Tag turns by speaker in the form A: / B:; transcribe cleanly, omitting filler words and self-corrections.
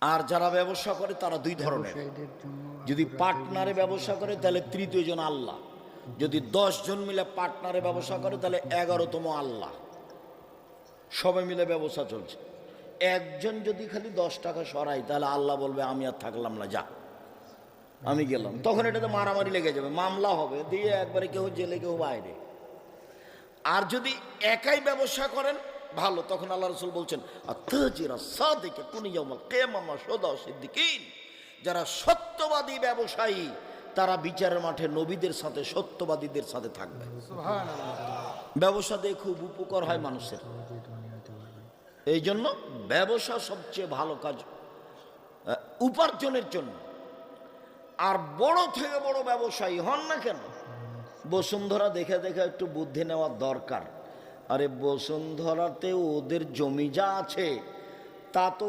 A: আর যারা ব্যবসা করে তারা দুই ধরনের। যদি পার্টনারে ব্যবসা করে তাহলে তৃতীয় জন আল্লাহ, যদি 10 জন মিলে পার্টনারে ব্যবসা করে তাহলে 11তম আল্লাহ। সবাই মিলে ব্যবসা চলছে, একজন যদি খালি 10 টাকা সরাই তাহলে আল্লাহ বলবে আমি আর থাকলাম না, যা আমি গেলাম। তখন এটাতে মারামারি লেগে যাবে, মামলা হবে, দিয়ে একবারে কেউ জেলে কেউ বাইরে। আর যদি একাই ব্যবসা করেন ভালো, তখন আল্লাহ রাসূল বলছেন যারা সত্যবাদী ব্যবসায়ী তারা বিচারের মাঠে নবীদের সাথে সত্যবাদীদের সাথে থাকবে। ব্যবসা দিয়ে খুব উপকার হয় মানুষের, এই জন্য ব্যবসা সবচেয়ে ভালো কাজ উপার্জনের জন্য। আর বড় থেকে বড় ব্যবসায়ী হন না কেন, বসুন্ধরা দেখে দেখে একটু বুদ্ধি নেওয়ার দরকার। আরে বসুন্ধরাতে ওদের জমি যা আছে তা তো